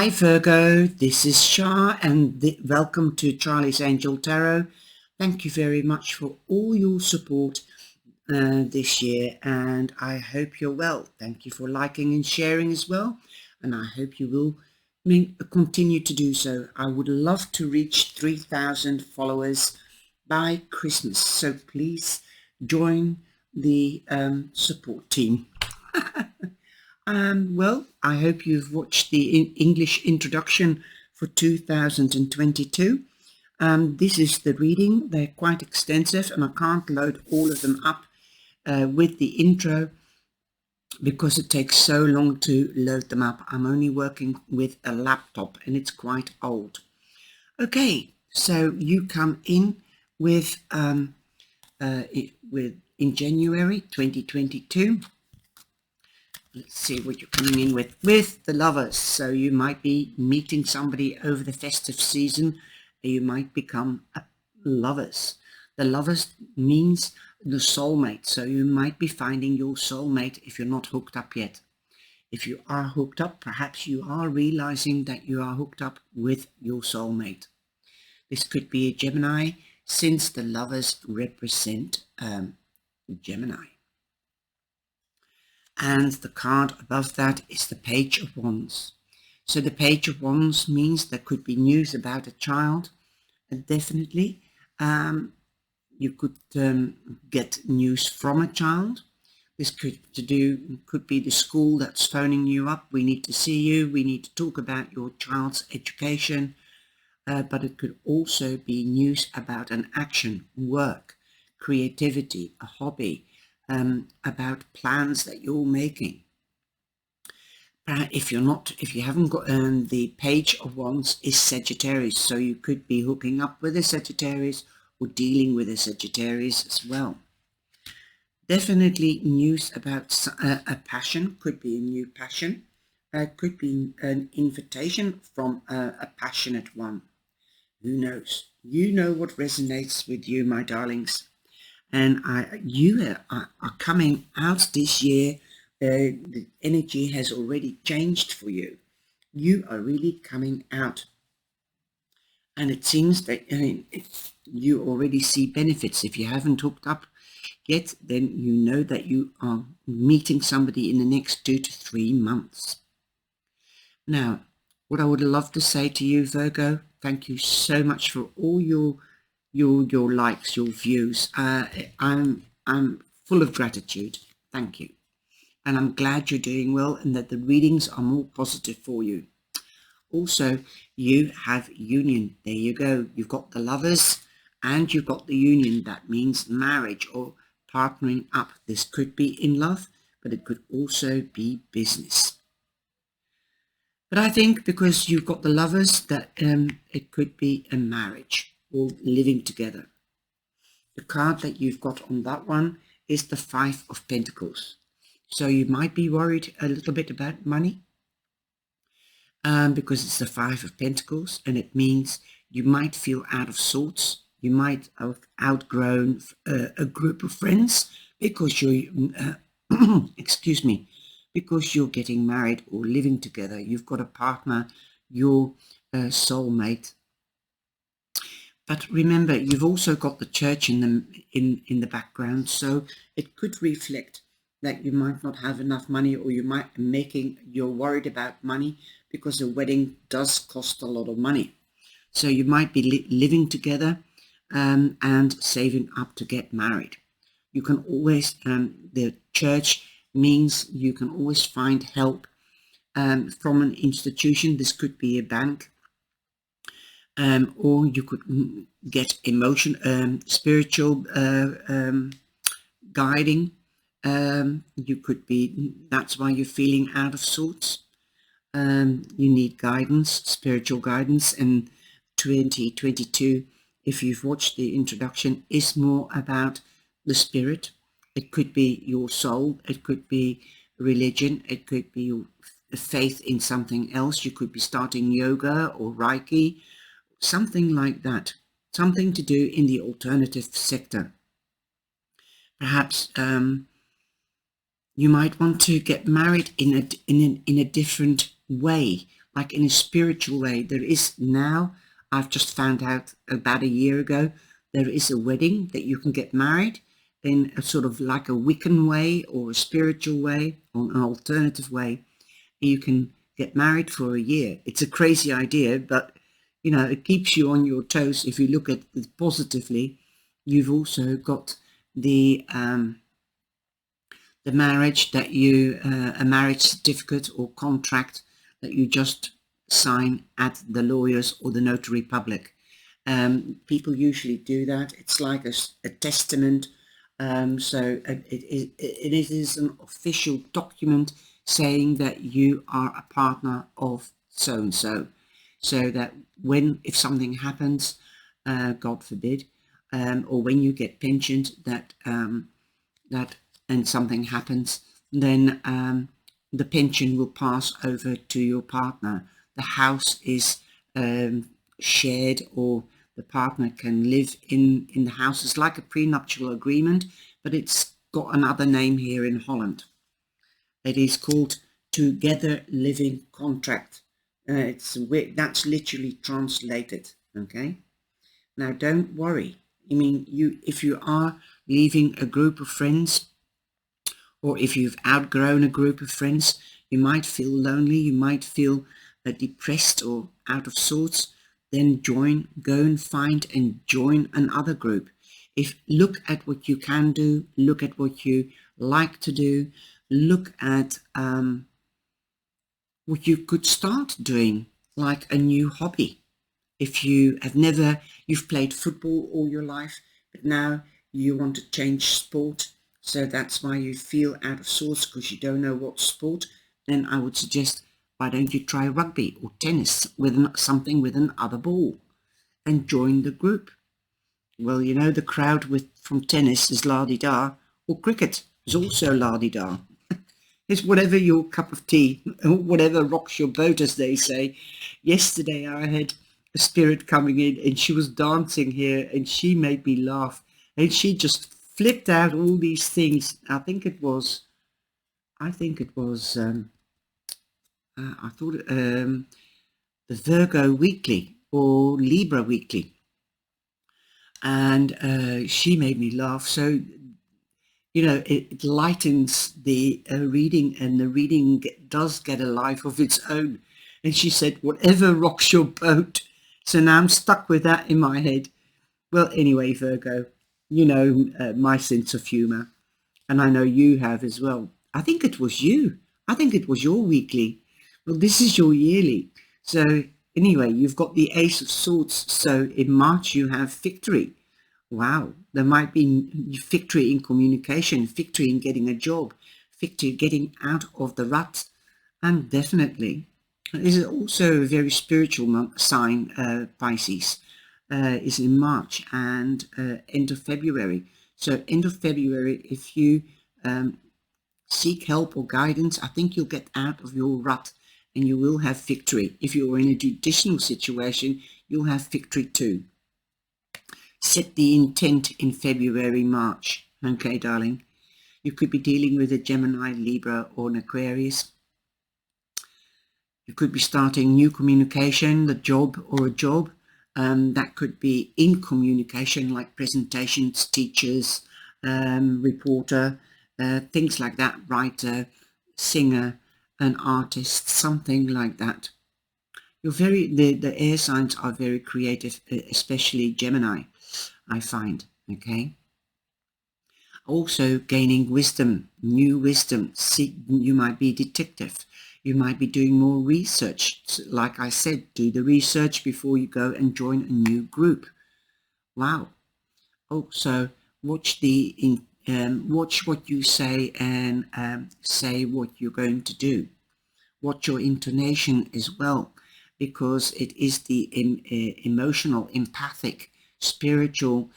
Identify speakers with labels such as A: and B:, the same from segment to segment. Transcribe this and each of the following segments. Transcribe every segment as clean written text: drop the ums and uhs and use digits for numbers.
A: Hi Virgo, this is Shah and welcome to Charlie's Angel Tarot. Thank you very much for all your support this year, and I hope you're well. Thank you for liking and sharing as well, and I hope you will continue to do so. I would love to reach 3,000 followers by Christmas, so please join the support team. Well, I hope you've watched the English introduction for 2022. This is the reading. They're quite extensive and I can't load all of them up with the intro because it takes so long to load them up. I'm only working with a laptop and it's quite old. Okay, so you come in with in January 2022. Let's see what you're coming in with the Lovers. So you might be meeting somebody over the festive season. You might become lovers. The Lovers means the soulmate. So you might be finding your soulmate if you're not hooked up yet. If you are hooked up, perhaps you are realizing that you are hooked up with your soulmate. This could be a Gemini, since the Lovers represent Gemini. And the card above that is the Page of Wands. So the Page of Wands means there could be news about a child. Definitely, you could get news from a child. This could be the school that's phoning you up. We need to see you. We need to talk about your child's education. But it could also be news about an action, work, creativity, a hobby. About plans that you're making. If you haven't got the Page of Wands is Sagittarius, so you could be hooking up with a Sagittarius or dealing with a Sagittarius as well. Definitely news about a passion, could be a new passion, could be an invitation from a passionate one. Who knows? You know what resonates with you, my darlings. And you are coming out this year. The energy has already changed for you. You are really coming out. And it seems that you already see benefits. If you haven't hooked up yet, then you know that you are meeting somebody in the next 2 to 3 months. Now, what I would love to say to you, Virgo, thank you so much for all your likes, your views. I'm full of gratitude. Thank you. And I'm glad you're doing well and that the readings are more positive for you. Also, you have union. There you go. You've got the Lovers and you've got the union. That means marriage or partnering up. This could be in love, but it could also be business. But I think because you've got the Lovers that it could be a marriage or living together. The card that you've got on that one is the Five of Pentacles. So you might be worried a little bit about money because it's the Five of Pentacles, and it means you might feel out of sorts. You might have outgrown a group of friends because you're, excuse me, because you're getting married or living together. You've got a partner, your soulmate. But remember, you've also got the Church in the background, so it could reflect that you might not have enough money, or you might you're worried about money because a wedding does cost a lot of money. So you might be living together and saving up to get married. You can always, the Church means you can always find help from an institution. This could be a bank. Or you could get spiritual guiding. You could be, that's why you're feeling out of sorts. You need guidance, spiritual guidance, and 2022, if you've watched the introduction, is more about the spirit. It could be your soul, it could be religion, it could be your faith in something else. You could be starting yoga or Reiki, something like that, something to do in the alternative sector. Perhaps you might want to get married in a different way, like in a spiritual way. There is now, I've just found out about a year ago, there is a wedding that you can get married in a sort of like a Wiccan way or a spiritual way or an alternative way. You can get married for a year. It's a crazy idea, but you know, it keeps you on your toes. If you look at it positively, you've also got the marriage that you, a marriage certificate or contract that you just sign at the lawyers or the notary public. People usually do that. It's like a testament. So it is an official document saying that you are a partner of so-and-so, so that if something happens, God forbid, or when you get pensioned, that and something happens, then the pension will pass over to your partner. The house is shared, or the partner can live in the house. It's like a prenuptial agreement, but it's got another name here in Holland. It is called Together Living Contract. That's literally translated. Okay. Now, don't worry. I mean, if you are leaving a group of friends, or if you've outgrown a group of friends, you might feel lonely, you might feel depressed or out of sorts, then go and find and join another group. Look at what you can do, look at what you like to do, look at what you could start doing, like a new hobby. If you've played football all your life, but now you want to change sport, so that's why you feel out of sorts because you don't know what sport, then I would suggest, why don't you try rugby or tennis with something with an other ball and join the group? Well, you know, the crowd from tennis is la-di-da, or cricket is also la-di-da. It's whatever your cup of tea, whatever rocks your boat, as they say. Yesterday I had a spirit coming in and she was dancing here and she made me laugh, and she just flipped out all these things. I thought it was the Virgo Weekly or Libra Weekly, and she made me laugh. So, you know, it lightens the reading, and the reading does get a life of its own. And she said, whatever rocks your boat. So now I'm stuck with that in my head. Well, anyway, Virgo, you know my sense of humour, and I know you have as well. I think it was you. I think it was your weekly. Well, this is your yearly. So anyway, you've got the Ace of Swords. So in March you have victory. Wow, there might be victory in communication, victory in getting a job, victory getting out of the rut, and definitely this is also a very spiritual sign. Pisces is in March and end of February. So end of February, if you seek help or guidance, I think you'll get out of your rut and you will have victory. If you're in a judicial situation, you'll have victory too. Set the intent in February, March. Okay, darling. You could be dealing with a Gemini, Libra, or an Aquarius. You could be starting new communication, a job. That could be in communication, like presentations, teachers, reporter, things like that, writer, singer, an artist, something like that. The air signs are very creative, especially Gemini, I find. Okay. Also gaining wisdom, new wisdom. You might be a detective. You might be doing more research. Like I said, do the research before you go and join a new group. Wow. Also, watch what you say, and say what you're going to do. Watch your intonation as well, because it is the emotional, empathic, spiritual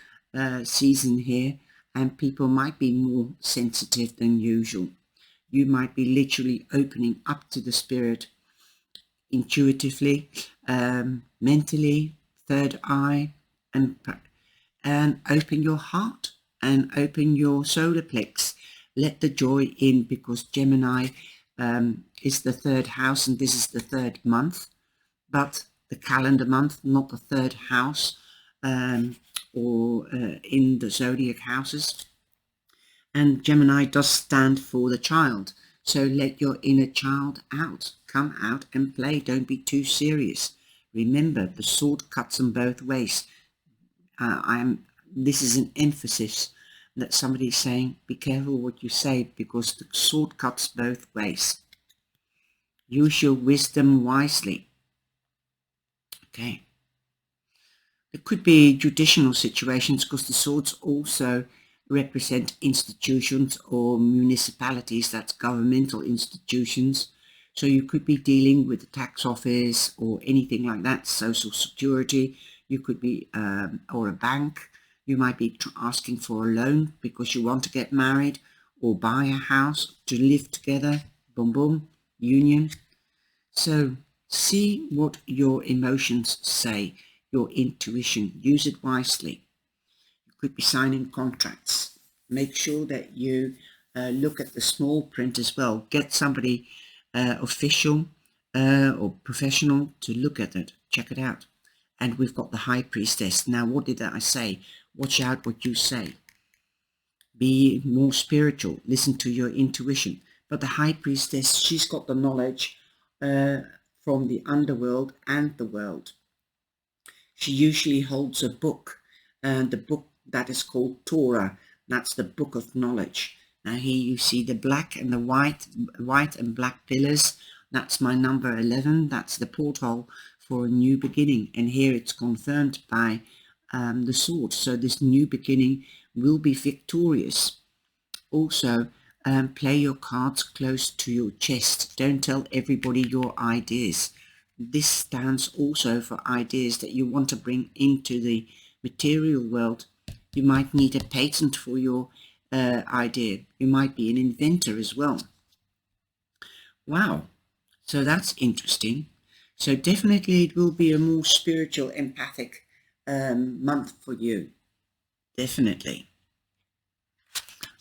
A: season here, and people might be more sensitive than usual. You might be literally opening up to the spirit intuitively, mentally, third eye, and open your heart and open your solar plex. Let the joy in, because Gemini is the third house, and this is the third month, but the calendar month, not the third house, or in the zodiac houses. And Gemini does stand for the child. So let your inner child out. Come out and play. Don't be too serious. Remember, the sword cuts them both ways. This is an emphasis that somebody's saying, be careful what you say, because the sword cuts both ways. Use your wisdom wisely. Okay. There could be judicial situations, because the swords also represent institutions or municipalities, that's governmental institutions. So you could be dealing with the tax office or anything like that, social security. You could be, or a bank. You might be asking for a loan because you want to get married or buy a house to live together. Boom, boom, union. So see what your emotions say, your intuition. Use it wisely. You could be signing contracts. Make sure that you look at the small print as well. Get somebody official or professional to look at it. Check it out. And we've got the High Priestess. Now, what did I say? Watch out what you say. Be more spiritual. Listen to your intuition. But the High Priestess, she's got the knowledge from the underworld and the world. She usually holds a book, and the book that is called Torah. That's the book of knowledge. Now here you see the black and the white and black pillars. That's my number 11. That's the portal for a new beginning. And here it's confirmed by the sword. So this new beginning will be victorious. Also, play your cards close to your chest. Don't tell everybody your ideas. This stands also for ideas that you want to bring into the material world. You might need a patent for your idea. You might be an inventor as well. Wow, so that's interesting. So definitely it will be a more spiritual, empathic month for you. Definitely.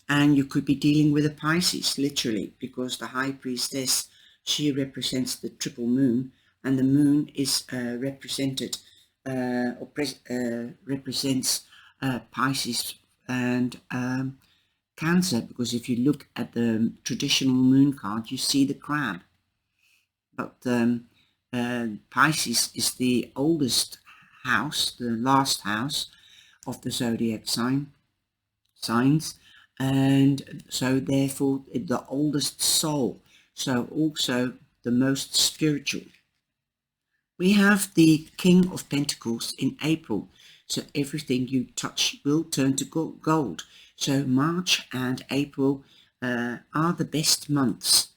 A: And you could be dealing with a Pisces, literally, because the High Priestess, she represents the triple moon, and the moon is represented represents Pisces and Cancer, because if you look at the traditional moon card, you see the crab. But Pisces is the oldest house, the last house of the zodiac signs, and so therefore the oldest soul, so also the most spiritual. We have the King of Pentacles in April, so everything you touch will turn to gold. So March and April are the best months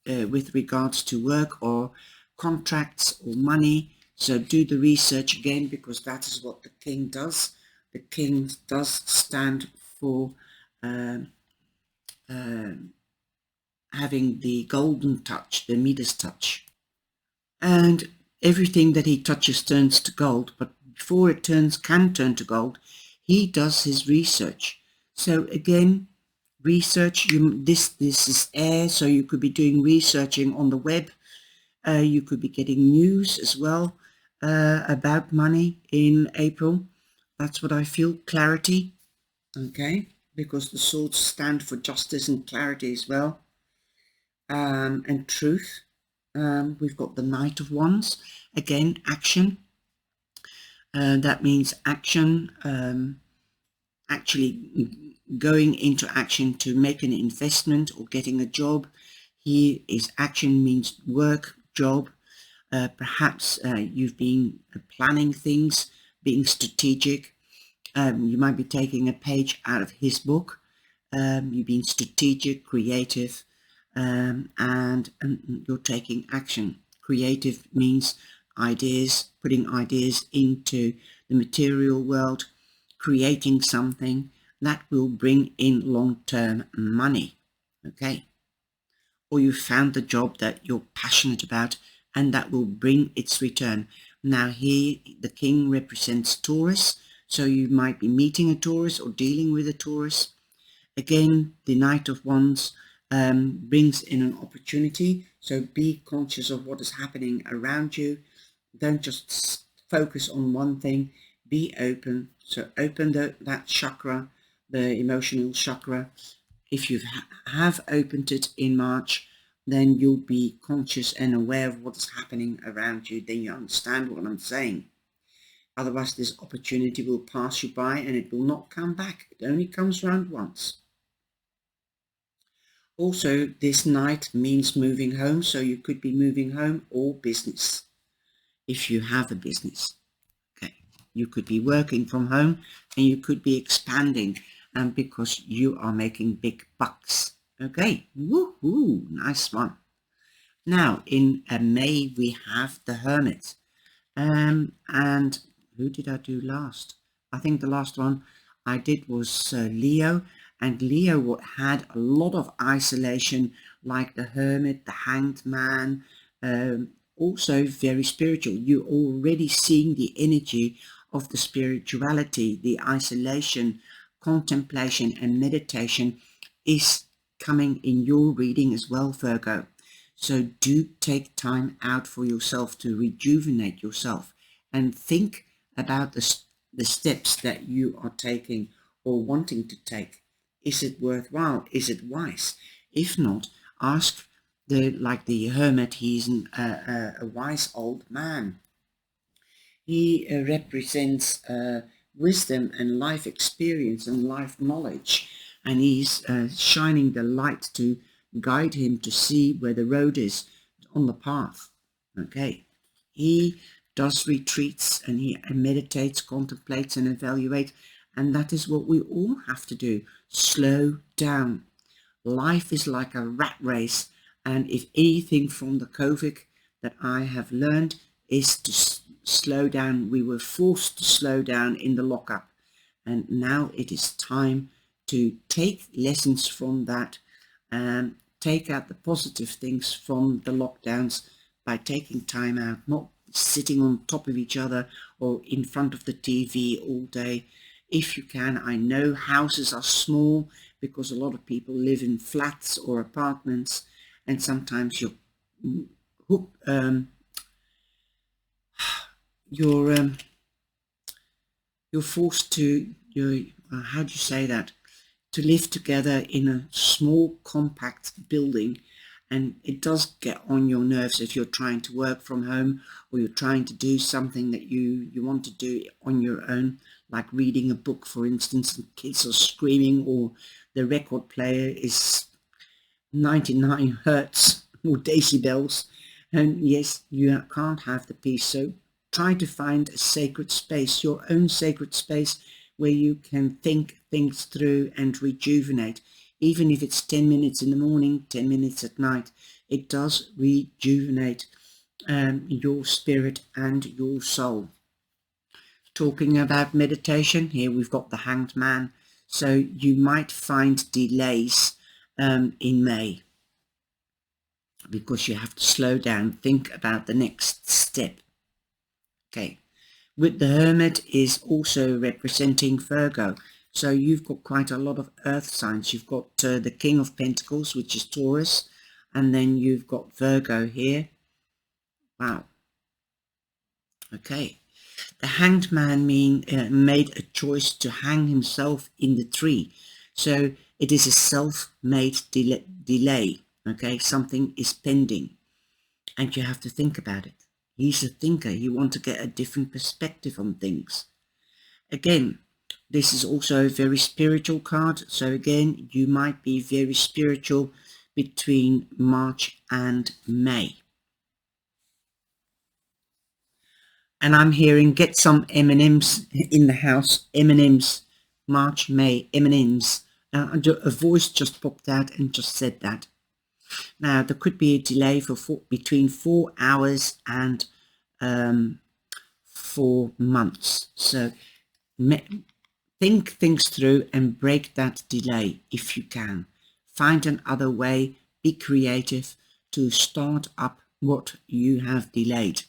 A: with regards to work or contracts or money. So do the research again, because that is what the King does. The King does stand for having the golden touch, the Midas touch. And everything that he touches turns to gold, but before it can turn to gold, he does his research. So again, research, this is air, so you could be doing researching on the web. You could be getting news as well about money in April. That's what I feel. Clarity, okay, because the swords stand for justice and clarity as well, and truth. We've got the Knight of Wands, again, action. That means action, actually going into action to make an investment or getting a job. Here is action means work, job. Perhaps you've been planning things, being strategic. You might be taking a page out of his book. You've been strategic, creative, and you're taking action. Creative means ideas, putting ideas into the material world, creating something that will bring in long-term money, okay? Or you found the job that you're passionate about and that will bring its return. Now here, the King represents Taurus, so you might be meeting a Taurus or dealing with a Taurus. Again, the Knight of Wands brings in an opportunity. So be conscious of what is happening around you. Don't just focus on one thing. Be open. So open that chakra, the emotional chakra. If you have opened it in March, then you'll be conscious and aware of what is happening around you. Then you understand what I'm saying. Otherwise, this opportunity will pass you by and it will not come back. It only comes round once. Also, this night means moving home, so you could be moving home or business, if you have a business. Okay, you could be working from home and you could be expanding because you are making big bucks. Okay, woohoo, nice one. Now, in May, we have the Hermit. And who did I do last? I think the last one I did was Leo. And Leo had a lot of isolation, like the Hermit, the Hanged Man, also very spiritual. You're already seeing the energy of the spirituality, the isolation, contemplation and meditation is coming in your reading as well, Virgo. So do take time out for yourself to rejuvenate yourself and think about the steps that you are taking or wanting to take. Is it worthwhile? Is it wise? If not, ask like the Hermit. He's a wise old man. He represents wisdom and life experience and life knowledge, and he's shining the light to guide him to see where the road is on the path. Okay, he does retreats and he meditates, contemplates and evaluates, and that is what we all have to do. Slow down. Life is like a rat race, and if anything from the COVID that I have learned is to slow down. We were forced to slow down in the lockup, and now it is time to take lessons from that and take out the positive things from the lockdowns by taking time out, not sitting on top of each other or in front of the TV all day. If you can, I know houses are small because a lot of people live in flats or apartments, and sometimes you're forced to, how do you say that, to live together in a small compact building, and it does get on your nerves if you're trying to work from home or you're trying to do something that you want to do on your own, like reading a book, for instance, and kids are screaming or the record player is 99 hertz or decibels, and yes, you can't have the peace. So try to find a sacred space, your own sacred space, where you can think things through and rejuvenate. Even if it's 10 minutes in the morning, 10 minutes at night, it does rejuvenate your spirit and your soul. Talking about meditation, here we've got the Hanged Man. So you might find delays in May because you have to slow down, think about the next step. Okay, with the Hermit is also representing Virgo. So you've got quite a lot of earth signs. You've got the King of Pentacles, which is Taurus, and then you've got Virgo here. Wow. Okay. The Hanged Man made a choice to hang himself in the tree. So it is a self-made delay. Okay, something is pending and you have to think about it. He's a thinker. You want to get a different perspective on things. Again, this is also a very spiritual card. So again, you might be very spiritual between March and May. And I'm hearing get some M&Ms in the house. M&Ms, March, May, M&Ms. A voice just popped out and just said that. Now, there could be a delay for between 4 hours and 4 months. So think things through and break that delay if you can. Find another way, be creative to start up what you have delayed.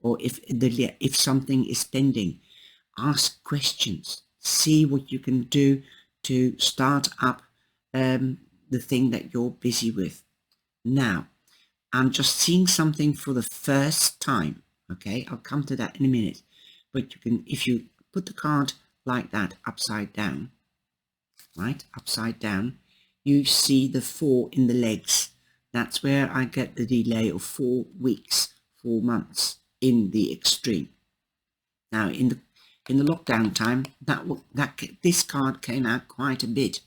A: Or if something is pending, ask questions, see what you can do to start up the thing that you're busy with. Now, I'm just seeing something for the first time. Okay, I'll come to that in a minute. But you can, if you put the card like that, upside down, right, upside down, you see the 4 in the legs. That's where I get the delay of 4 weeks, 4 months in the extreme. Now, in the lockdown time, this card came out quite a bit,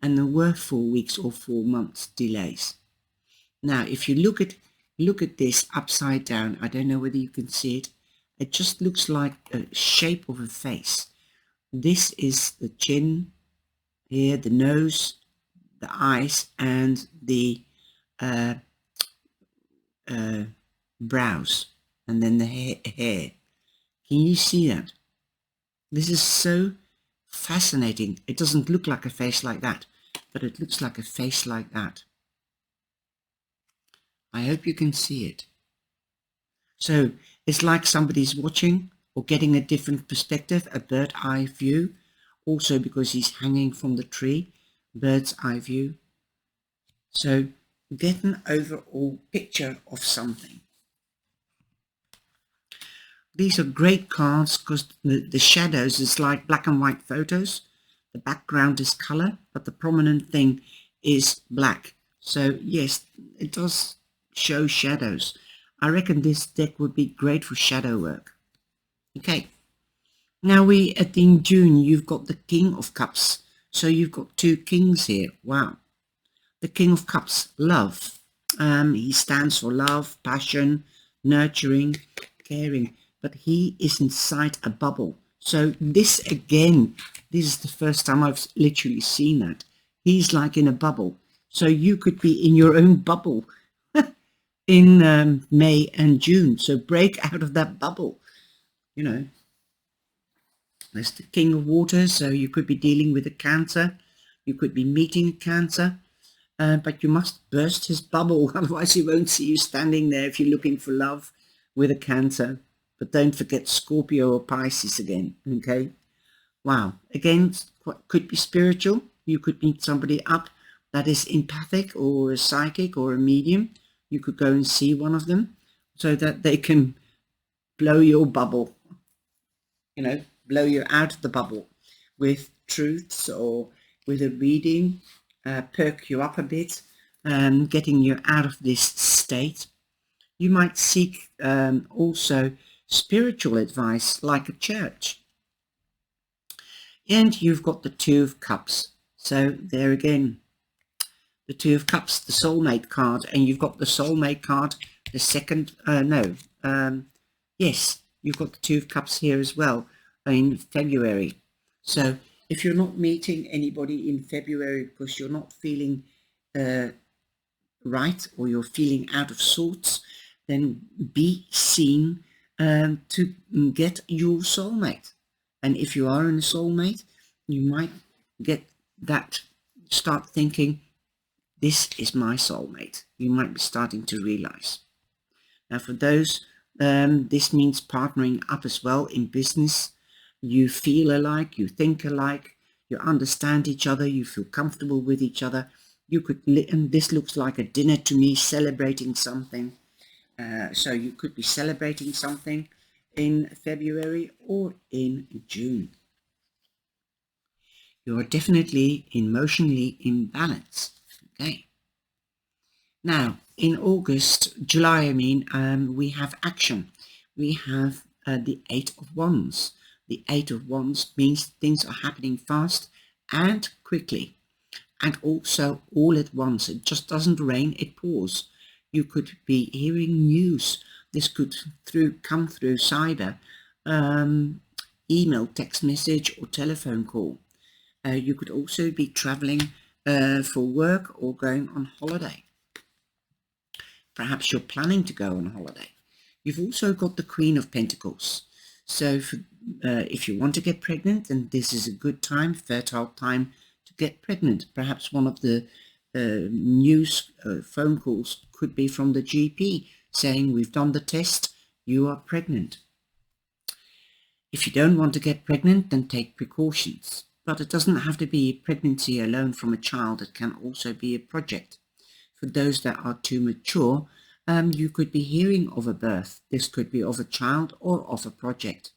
A: and there were 4 weeks or 4 months delays. Now, if you look at this upside down, I don't know whether you can see it. It just looks like a shape of a face. This is the chin here, the nose, the eyes, and the brows, and then the hair. Can you see that? This is so fascinating. It doesn't look like a face like that, but it looks like a face like that. I hope you can see it. So it's like somebody's watching or getting a different perspective, a bird's eye view. Also because he's hanging from the tree, bird's eye view. So get an overall picture of something. These are great cards because the shadows is like black and white photos. The background is color, but the prominent thing is black. So yes, it does show shadows. I reckon this deck would be great for shadow work. Okay. Now in June, you've got the King of Cups. So you've got 2 kings here. Wow. The King of Cups, love. He stands for love, passion, nurturing, caring. But he is inside a bubble. So this again, this is the first time I've literally seen that. He's like in a bubble. So you could be in your own bubble in May and June. So break out of that bubble, you know. There's the King of Water, so you could be dealing with a Cancer. You could be meeting a Cancer. But you must burst his bubble, otherwise he won't see you standing there if you're looking for love with a Cancer. But don't forget Scorpio or Pisces again, okay? Wow. Again, could be spiritual. You could meet somebody up that is empathic or a psychic or a medium. You could go and see one of them so that they can blow your bubble, you know, blow you out of the bubble with truths or with a reading, perk you up a bit, getting you out of this state. You might seek also spiritual advice like a church. And you've got the 2 of Cups. So there again, the 2 of Cups, the soulmate card, and you've got the soulmate card, the second, yes, you've got the 2 of Cups here as well in February. So if you're not meeting anybody in February because you're not feeling right, or you're feeling out of sorts, then be seen to get your soulmate. And if you are in a soulmate, you might get that, start thinking, this is my soulmate. You might be starting to realize. Now for those, this means partnering up as well in business. You feel alike, you think alike, you understand each other, you feel comfortable with each other. You could, and this looks like a dinner to me, celebrating something. So you could be celebrating something in February or in June. You are definitely emotionally in balance. Okay. Now in July, I mean, we have action. We have the 8 of Wands. The 8 of Wands means things are happening fast and quickly, and also all at once. It just doesn't rain, it pours. You could be hearing news. This could come through cyber, email, text message, or telephone call. You could also be traveling for work or going on holiday. Perhaps you're planning to go on holiday. You've also got the Queen of Pentacles. So if you want to get pregnant, then this is a good time, fertile time to get pregnant. Perhaps one of the news phone calls could be from the GP saying, we've done the test, you are pregnant. If you don't want to get pregnant, then take precautions. But it doesn't have to be pregnancy alone from a child. It can also be a project. For those that are too mature, you could be hearing of a birth. This could be of a child or of a project.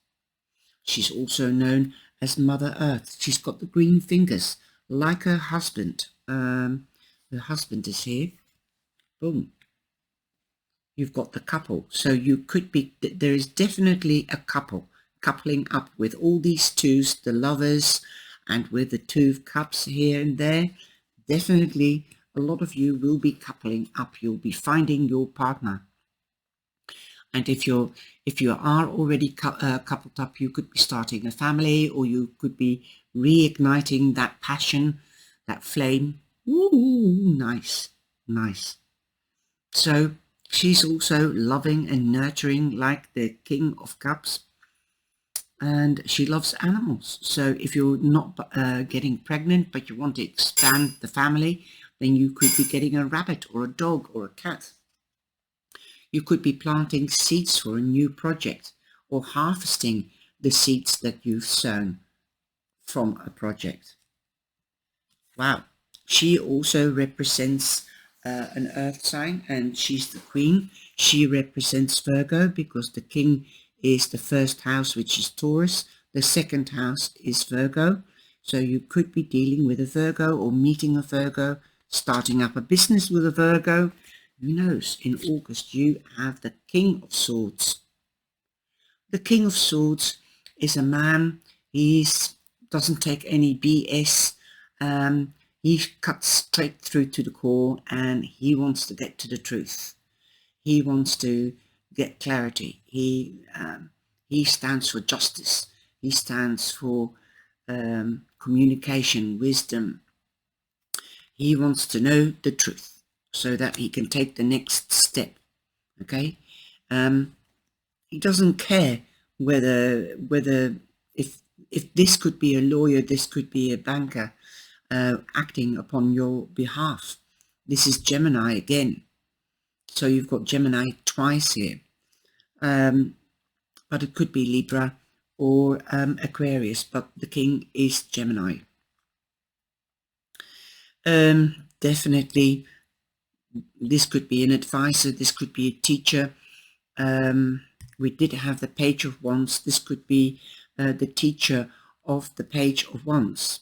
A: She's also known as Mother Earth. She's got the green fingers, like her husband. Her husband is here. Boom. You've got the couple. So you could be, there is definitely a couple coupling up with all these twos, the lovers, and with the two of cups here and there. Definitely a lot of you will be coupling up. You'll be finding your partner. And if you are already coupled up, you could be starting a family, or you could be reigniting that passion, that flame. Ooh, nice, nice. So she's also loving and nurturing like the King of Cups. And she loves animals. So if you're not getting pregnant, but you want to expand the family, then you could be getting a rabbit or a dog or a cat. You could be planting seeds for a new project, or harvesting the seeds that you've sown from a project. Wow. She also represents an earth sign, and she's the queen. She represents Virgo because the king is the first house, which is Taurus. The second house is Virgo. So you could be dealing with a Virgo, or meeting a Virgo, starting up a business with a Virgo. Who knows? In August, you have the King of Swords. The King of Swords is a man. He doesn't take any BS. He cuts straight through to the core, and he wants to get to the truth. He wants to get clarity. He stands for justice. He stands for communication, wisdom. He wants to know the truth so that he can take the next step. Okay, he doesn't care whether if this could be a lawyer, this could be a banker acting upon your behalf. This is Gemini again. So you've got Gemini twice here. But it could be Libra or Aquarius, but the king is Gemini. Definitely, this could be an advisor, this could be a teacher. We did have the Page of Wands. This could be the teacher of the Page of Wands.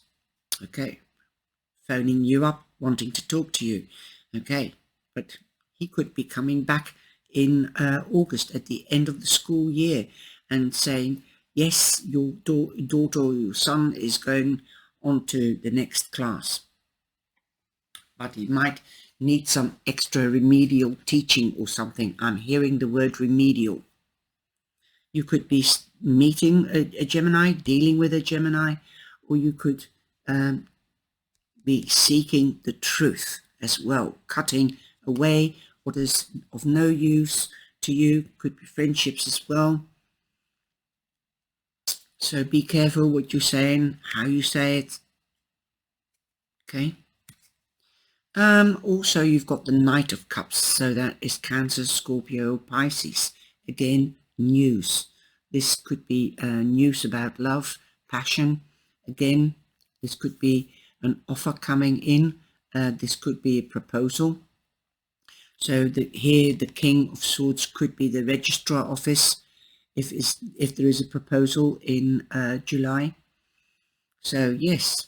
A: Okay, phoning you up, wanting to talk to you. Okay, but he could be coming back in August at the end of the school year and saying, yes, your daughter or your son is going on to the next class. But he might need some extra remedial teaching or something. I'm hearing the word remedial. You could be meeting a Gemini, dealing with a Gemini, or you could be seeking the truth as well, cutting away what is of no use to you. Could be friendships as well. So be careful what you're saying, how you say it. Okay. Also, you've got the Knight of Cups. So that is Cancer, Scorpio, Pisces. Again, news. This could be news about love, passion. Again, this could be an offer coming in. This could be a proposal. So here the King of Swords could be the registrar office if there is a proposal in July. So yes,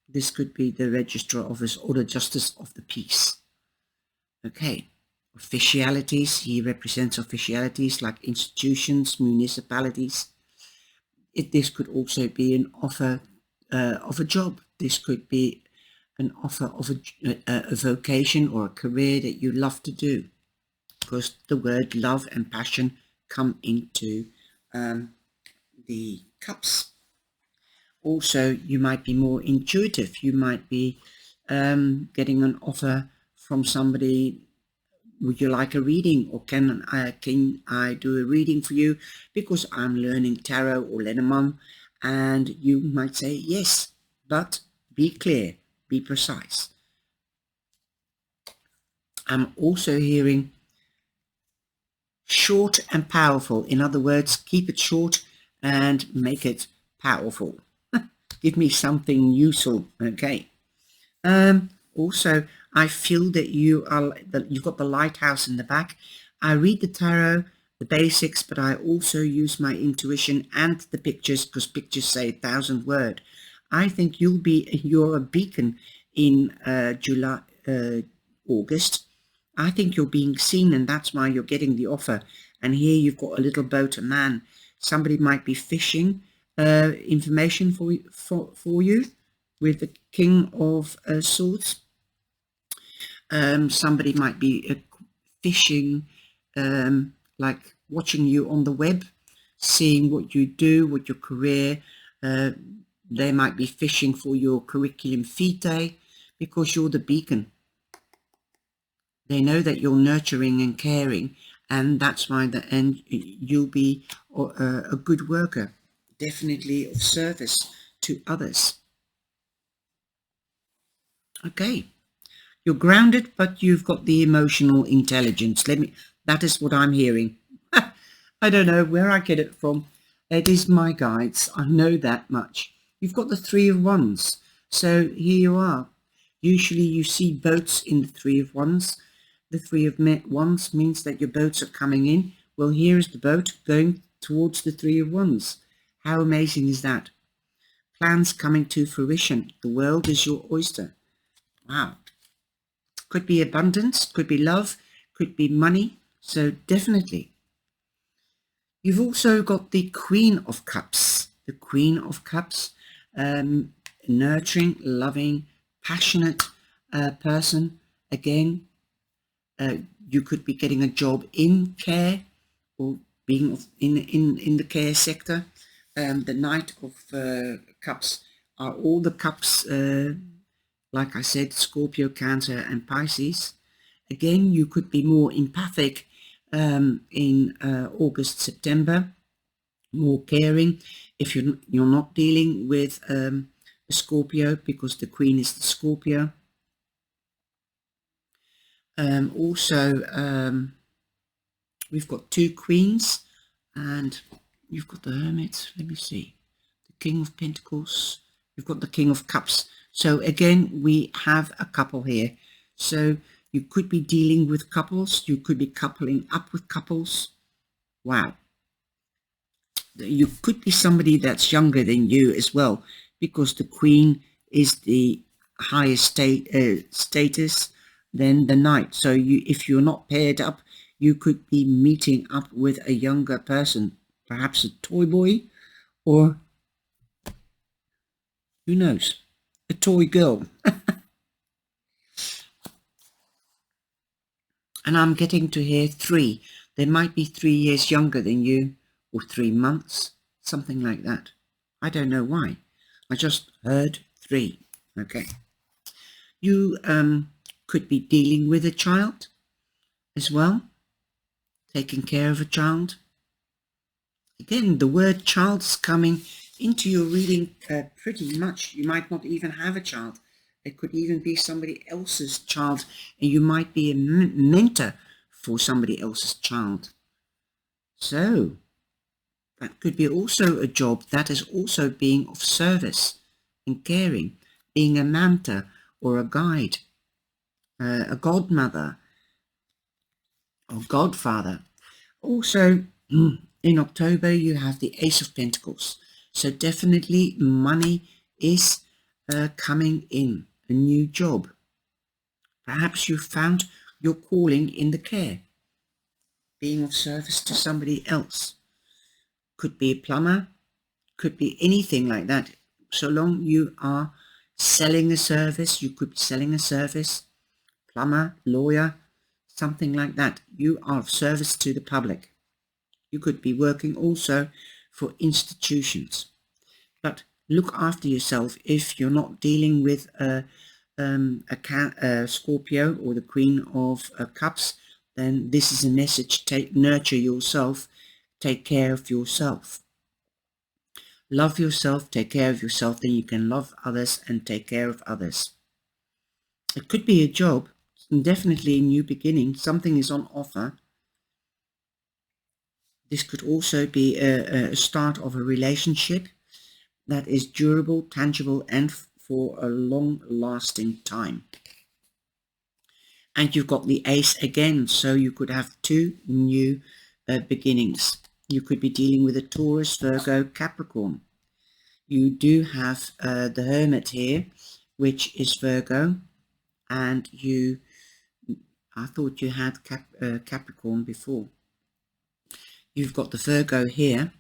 A: this could be the registrar office or the justice of the peace. Okay, officialities. He represents officialities like institutions, municipalities. This could also be an offer of a job. This could be an offer of a vocation or a career that you love to do, because the word love and passion come into the cups. Also, you might be more intuitive. You might be getting an offer from somebody. Would you like a reading, or can I do a reading for you because I'm learning tarot or Lenormand? And you might say yes, but be clear, be precise. I'm also hearing short and powerful. In other words, keep it short and make it powerful. Give me something useful. Okay. Also, I feel that you've got the lighthouse in the back. I read the tarot, the basics, but I also use my intuition and the pictures, because pictures say 1,000 words. I think you're a beacon in August. I think you're being seen, and that's why you're getting the offer. And here you've got a little boat, a man. Somebody might be fishing information for you with the King of Swords. Somebody might be fishing, like watching you on the web, seeing what you do, what your career. They might be fishing for your curriculum vitae, because you're the beacon. They know that you're nurturing and caring, and that's why you'll be a good worker, definitely of service to others. Okay. You're grounded, but you've got the emotional intelligence. That is what I'm hearing. I don't know where I get it from. It is my guides. I know that much. You've got the Three of Wands. So here you are. Usually you see boats in the Three of Wands. The Three of Wands means that your boats are coming in. Well, here is the boat going towards the Three of Wands. How amazing is that? Plans coming to fruition. The world is your oyster. Wow. Could be abundance, could be love, could be money. So definitely. You've also got the Queen of Cups. The Queen of Cups, nurturing, loving, passionate person. Again, you could be getting a job in care, or being in the care sector. The Knight of Cups are all the cups, like I said, Scorpio, Cancer and Pisces. Again, you could be more empathic in August, September, more caring if you're not dealing with a Scorpio, because the Queen is the Scorpio. Also, we've got two Queens, and you've got the Hermit. Let me see. The King of Pentacles. You've got the King of Cups. So again, we have a couple here. So you could be dealing with couples. You could be coupling up with couples. Wow. You could be somebody that's younger than you as well, because the Queen is the highest status than the Knight. So if you're not paired up, you could be meeting up with a younger person, perhaps a toy boy, or who knows, a toy girl. And I'm getting to hear 3. They might be 3 years younger than you, or 3 months, something like that. I don't know why. I just heard 3. Okay. You could be dealing with a child as well, taking care of a child. Again, the word child is coming into your reading pretty much. You might not even have a child. It could even be somebody else's child, and you might be a mentor for somebody else's child. So that could be also a job that is also being of service and caring, being a mentor or a guide, a godmother or godfather. Also, in October, you have the Ace of Pentacles. So definitely money is coming in, a new job. Perhaps you found your calling in the care, being of service to somebody else. Could be a plumber, could be anything like that. So long you are selling a service, you could be selling a service, plumber, lawyer, something like that. You are of service to the public. You could be working also for institutions. But look after yourself. If you're not dealing with a Scorpio or the Queen of Cups, then this is a message. Nurture yourself. Take care of yourself. Love yourself. Take care of yourself. Then you can love others and take care of others. It could be a job. Definitely a new beginning. Something is on offer. This could also be a start of a relationship. that is durable, tangible, and for a long-lasting time. And you've got the Ace again, so you could have two new beginnings. You could be dealing with a Taurus, Virgo, Capricorn. You do have the Hermit here, which is Virgo, and I thought you had Capricorn before. You've got the Virgo here,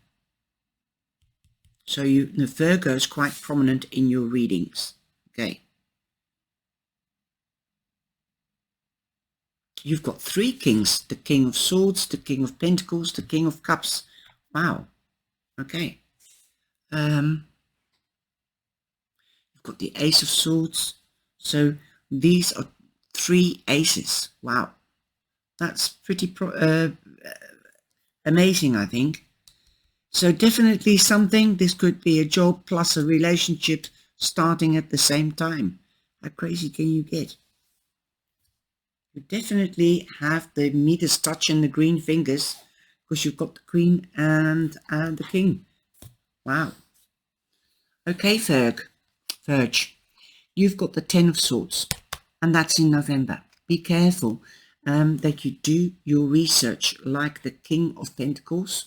A: so the Virgo is quite prominent in your readings. Okay. You've got three kings, the King of Swords, the King of Pentacles, the King of Cups. Wow. Okay. You've got the Ace of Swords. So these are three aces. Wow. That's pretty amazing, I think. So definitely something. This could be a job plus a relationship starting at the same time. How crazy can you get? You definitely have the Midas touch and the green fingers because you've got the Queen and the King. Wow. Okay, Verge. You've got the Ten of Swords, and that's in November. Be careful that you do your research like the King of Pentacles.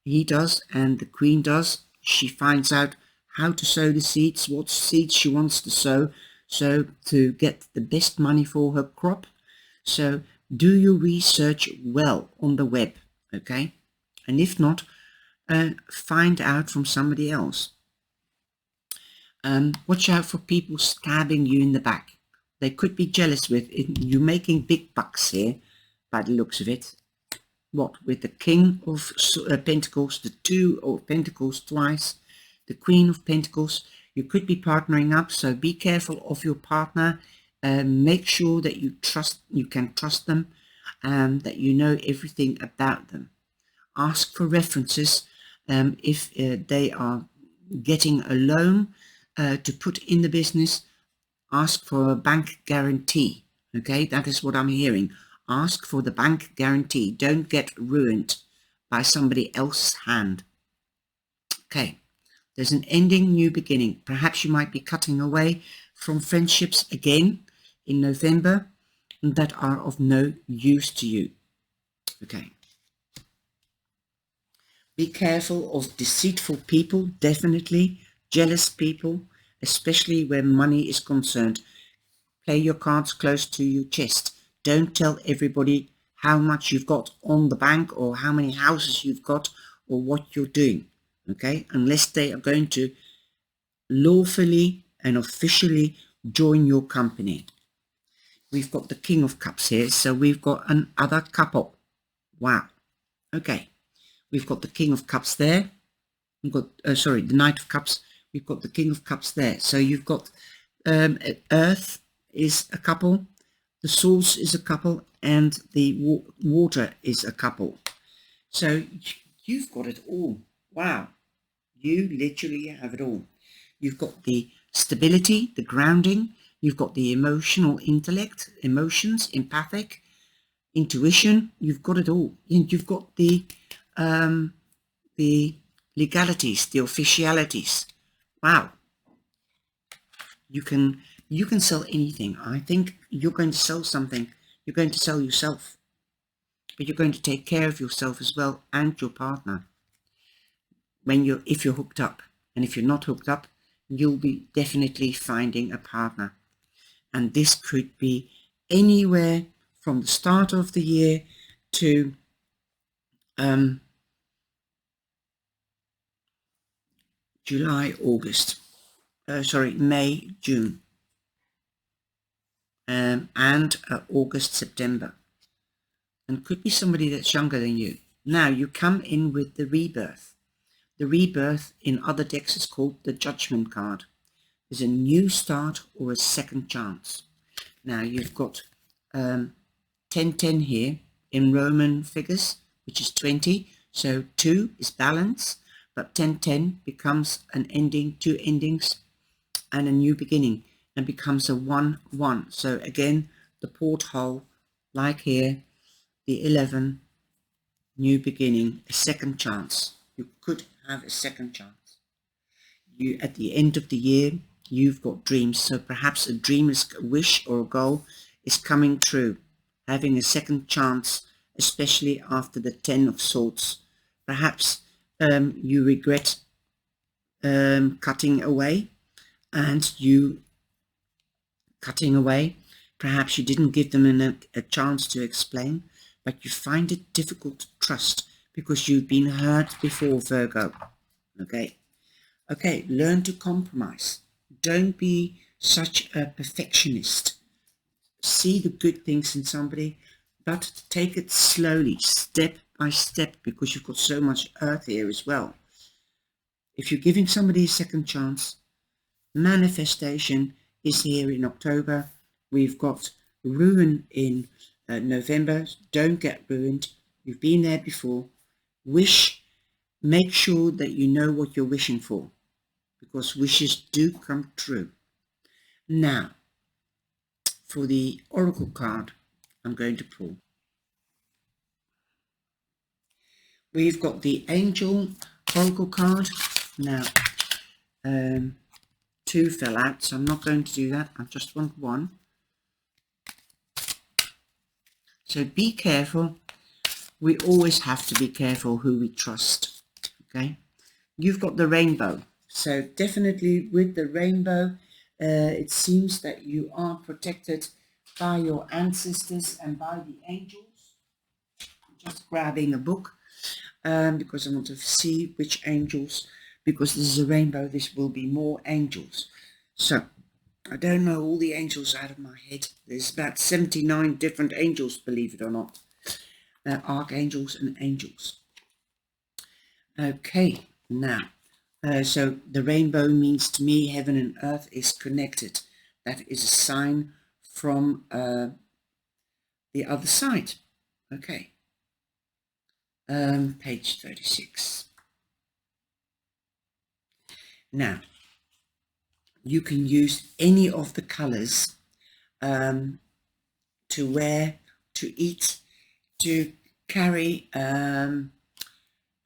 A: He does, and the Queen does. She finds out how to sow the seeds, what seeds she wants to sow, so to get the best money for her crop. So do your research well on the web, okay? And if not, find out from somebody else. Watch out for people stabbing you in the back. They could be jealous with it. You're making big bucks here by the looks of it. What, with the King of Pentacles, the Two of Pentacles twice, the Queen of Pentacles. You could be partnering up, so be careful of your partner. Make sure that you can trust them, that you know everything about them. Ask for references if they are getting a loan to put in the business. Ask for a bank guarantee. Okay, that is what I'm hearing. Ask for the bank guarantee. Don't get ruined by somebody else's hand. Okay, there's an ending, new beginning. Perhaps you might be cutting away from friendships again in November that are of no use to you. Okay. Be careful of deceitful people, definitely. Jealous people, especially where money is concerned. Play your cards close to your chest. Don't tell everybody how much you've got on the bank or how many houses you've got or what you're doing, okay? Unless they are going to lawfully and officially join your company. We've got the King of Cups here, so we've got another couple. Wow. Okay. We've got the King of Cups there. We've got, the Knight of Cups. We've got the King of Cups there. So you've got Earth is a couple, the Source is a couple, and the water is a couple. So you've got it all. Wow. You literally have it all. You've got the stability, the grounding. You've got the emotional intellect, emotions, empathic, intuition. You've got it all. And you've got the legalities, the officialities. Wow. You can sell anything. I think you're going to sell something. You're going to sell yourself. But you're going to take care of yourself as well and your partner. If you're hooked up. And if you're not hooked up, you'll be definitely finding a partner. And this could be anywhere from the start of the year to July, August. May, June. And August, September. And could be somebody that's younger than you. Now you come in with the Rebirth. The Rebirth in other decks is called the Judgment card. There's a new start or a second chance. Now you've got 1010 here in Roman figures, which is 20. So 2 is balance, but 1010 becomes an ending, 2 endings, and a new beginning, and becomes a 1-1. So again, the porthole, like here, the 11, new beginning, a second chance. You could have a second chance. you at the end of the year, you've got dreams. So perhaps a dream, is a wish or a goal is coming true, having a second chance, especially after the 10 of Swords. Perhaps you regret cutting away, and you cutting away. Perhaps you didn't give them a chance to explain, but you find it difficult to trust because you've been hurt before, Virgo. Okay, learn to compromise. Don't be such a perfectionist. See the good things in somebody, but take it slowly, step by step, because you've got so much earth here as well. If you're giving somebody a second chance, manifestation is here in October. We've got ruin in November. Don't get ruined. You've been there before. Wish. Make sure that you know what you're wishing for, because wishes do come true. Now, for the oracle card, I'm going to pull. We've got the angel oracle card. Now, two fell out, so I'm not going to do that. I just want one. So be careful. We always have to be careful who we trust. Okay, you've got the rainbow. So definitely with the rainbow, it seems that you are protected by your ancestors and by the angels. I'm just grabbing a book because I want to see which angels, because this is a rainbow, this will be more angels. So I don't know all the angels out of my head. There's about 79 different angels, believe it or not. Archangels and angels. Okay, now, so the rainbow means to me heaven and earth is connected. That is a sign from the other side. Okay, page 36. Now, you can use any of the colors to wear, to eat, to carry, to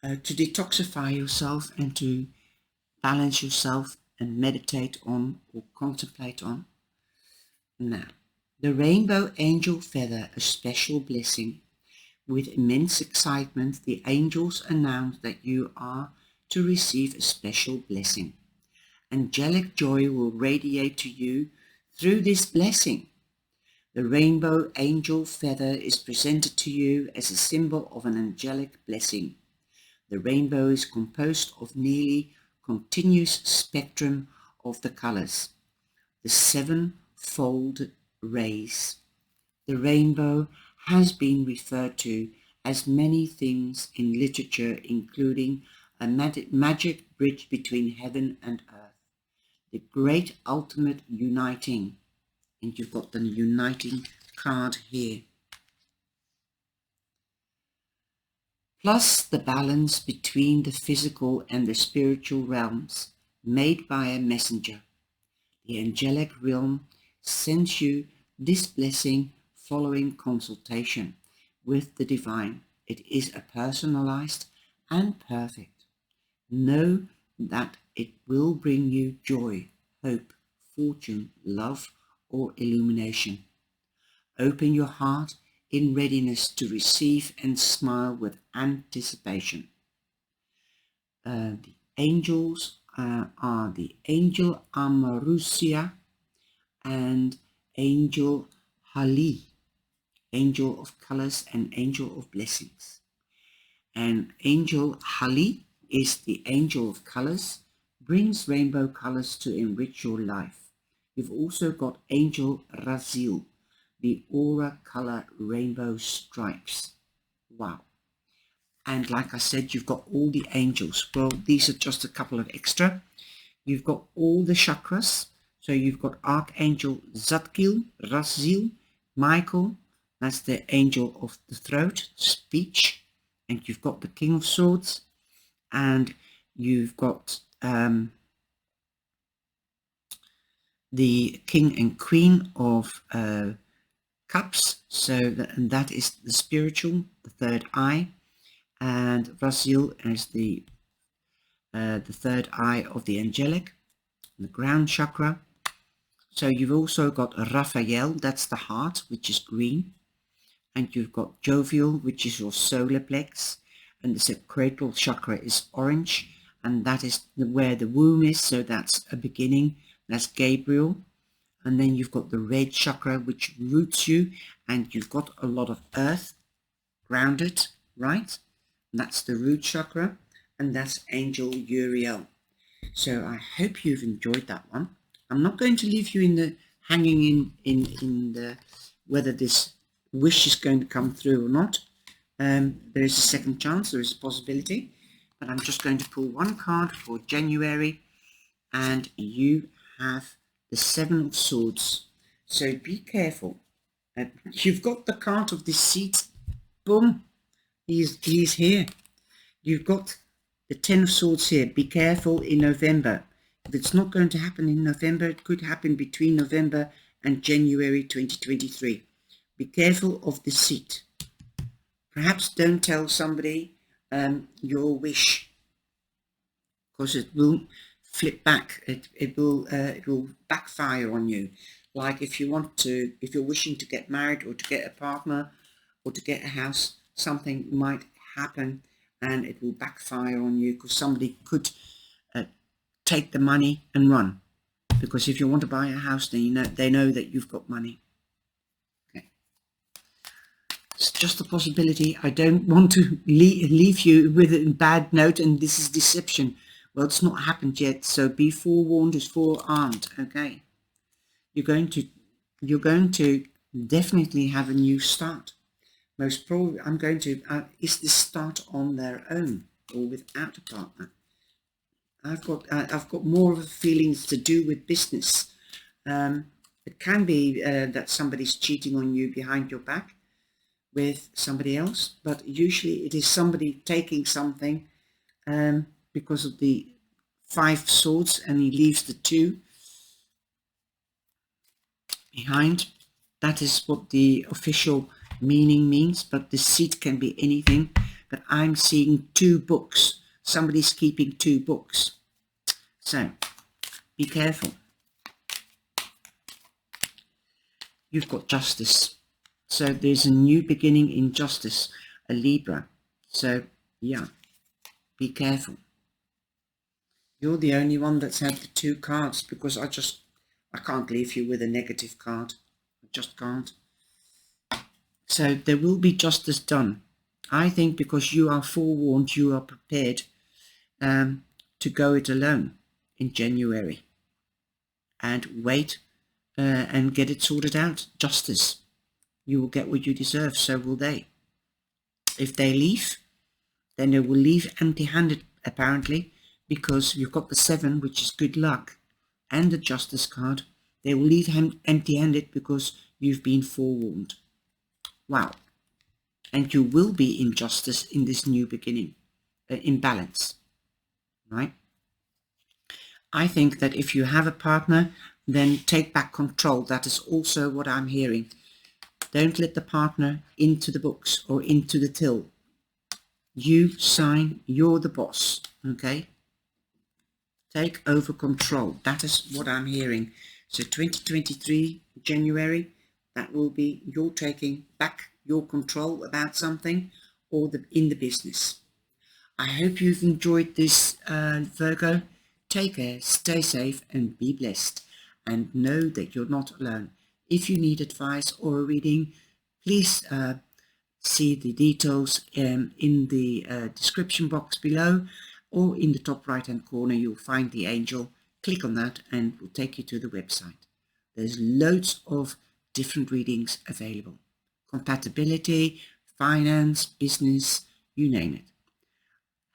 A: detoxify yourself and to balance yourself and meditate on or contemplate on. Now, the rainbow angel feather, a special blessing. With immense excitement, the angels announce that you are to receive a special blessing. Angelic joy will radiate to you through this blessing. The rainbow angel feather is presented to you as a symbol of an angelic blessing. The rainbow is composed of nearly continuous spectrum of the colors, the seven-fold rays. The rainbow has been referred to as many things in literature, including a magic bridge between heaven and earth, the great ultimate uniting, and you've got the uniting card here, plus the balance between the physical and the spiritual realms made by a messenger. The angelic realm sends you this blessing following consultation with the divine. It is a personalized and perfect. Know that it will bring you joy, hope, fortune, love, or illumination. Open your heart in readiness to receive and smile with anticipation. The angels are the angel Amarusia and angel Hali, angel of colors and angel of blessings. And angel Hali is the angel of colors, brings rainbow colors to enrich your life. You've also got angel Razil, the aura color rainbow stripes. Wow. And like I said, you've got all the angels. Well, these are just a couple of extra. You've got all the chakras. So you've got Archangel Zadkiel, Razil, Michael, that's the angel of the throat, speech. And you've got the King of Swords. And you've got the King and Queen of Cups. So that is the spiritual, the third eye. And Razil is the the third eye of the angelic, the ground chakra. So you've also got Raphael, that's the heart, which is green. And you've got jovial, which is your solar plex. And the sacral chakra is orange. And that is where the womb is. So that's a beginning. That's Gabriel. And then you've got the red chakra, which roots you. And you've got a lot of earth, grounded, right? And that's the root chakra. And that's Angel Uriel. So I hope you've enjoyed that one. I'm not going to leave you in the hanging in the whether this wish is going to come through or not. There is a second chance, there is a possibility, but I'm just going to pull one card for January, and you have the Seven of Swords. So be careful. You've got the card of deceit. Boom. He's here. You've got the Ten of Swords here. Be careful in November. If it's not going to happen in November, it could happen between November and January 2023. Be careful of deceit. Perhaps don't tell somebody your wish, because it will flip back. It will backfire on you. Like if you're wishing to get married or to get a partner or to get a house, something might happen and it will backfire on you, because somebody could take the money and run. Because if you want to buy a house, then they know that you've got money. Okay. It's just a possibility. I don't want to leave you with a bad note and this is deception. Well, it's not happened yet, so be forewarned is forearmed. Okay. You're going to definitely have a new start. Most probably, is this start on their own or without a partner? I've got more of a feelings to do with business. It can be that somebody's cheating on you behind your back with somebody else, but usually it is somebody taking something because of the Five Swords, and he leaves the two behind. That is what the official meaning means, but deceit can be anything. But I'm seeing 2 books. Somebody's keeping 2 books. So be careful. You've got Justice. So there's a new beginning in Justice, a Libra. So yeah, be careful. You're the only one that's had the 2 cards, because I can't leave you with a negative card. I just can't. So there will be justice done. I think because you are forewarned, you are prepared to go it alone in January and wait and get it sorted out. Justice. You will get what you deserve, so will they. If they leave, then they will leave empty-handed, apparently, because you've got the 7, which is good luck, and the Justice card. They will leave empty-handed because you've been forewarned. Wow. And you will be in justice in this new beginning, in balance, right? I think that if you have a partner, then take back control. That is also what I'm hearing. Don't let the partner into the books or into the till. You sign, you're the boss, okay? Take over control. That is what I'm hearing. So 2023, January, that will be you're taking back your control about something or in the business. I hope you've enjoyed this, Virgo. Take care, stay safe and be blessed. And know that you're not alone. If you need advice or a reading, please see the details in the description box below, or in the top right hand corner you'll find the angel. Click on that and it will take you to the website. There's loads of different readings available. Compatibility, finance, business, you name it.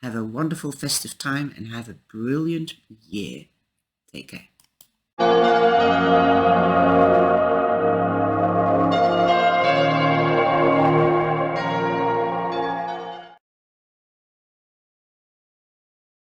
A: Have a wonderful festive time and have a brilliant year. Take care.